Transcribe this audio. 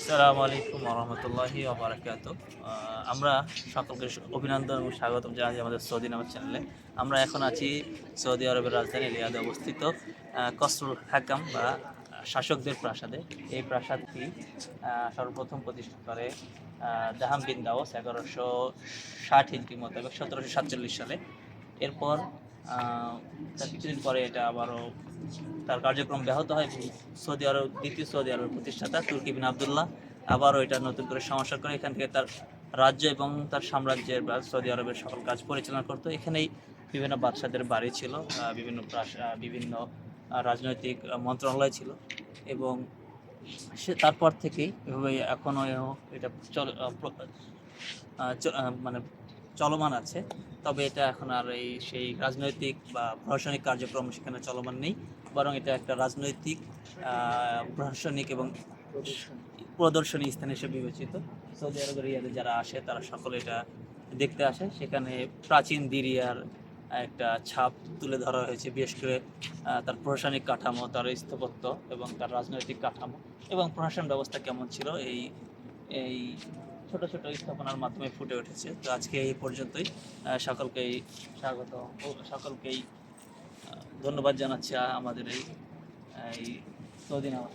আসসালামু আলাইকুম রহমতুল্লাহি ওয়া বারাকাতুহু। আমরা সকলকে অভিনন্দন এবং স্বাগতম জানাই আমাদের সৌদি নামের চ্যানেলে। আমরা এখন আছি সৌদি আরবের রাজধানী রিয়াদে অবস্থিত কসরুল হাকাম বা শাসকদের প্রাসাদে। এই প্রাসাদটি সর্বপ্রথম প্রতিষ্ঠা করে জাহাম বিন দাওস 1160 হিজরি মোতাবেক 1747 সালে। এরপর তার কিছুদিন পরে এটা আবারও তার কার্যক্রম ব্যাহত হয় এবং দ্বিতীয় সৌদি আরবের প্রতিষ্ঠাতা তুর্কি বিন আবদুল্লাহ আবারও এটা নতুন করে সংস্কার করে এখান থেকে তার রাজ্য এবং তার সাম্রাজ্যের বা সৌদি আরবের সকল কাজ পরিচালনা করতো। এখানেই বিভিন্ন বাদশাদের বাড়ি ছিল, বিভিন্ন রাজনৈতিক মন্ত্রণালয় ছিল এবং তারপর থেকেই এভাবে এখনও এটা মানে চলমান আছে। তবে এটা এখন আর সেই রাজনৈতিক বা প্রশাসনিক কার্যক্রম সেখানে চলমান নেই, বরং এটা একটা রাজনৈতিক প্রশাসনিক এবং প্রদর্শনী স্থান হিসেবে বিবেচিত। সৌদি আরবের রিয়াদে যারা আসে তারা সকলে এটা দেখতে আসে। সেখানে প্রাচীন দিরিয়ার একটা ছাপ তুলে ধরা হয়েছে, বিশেষ করে তার প্রশাসনিক কাঠামো, তার স্থাপত্য এবং তার রাজনৈতিক কাঠামো এবং প্রশাসন ব্যবস্থা কেমন ছিল এই এই ছোট ছোট স্থাপনার মাধ্যমে ফুটে উঠেছে। তো আজকে এই পর্যন্তই। সকলকেই স্বাগত ও সকলকেই ধন্যবাদ জানাচ্ছি আমাদের এই এই সৌদি নামাজ।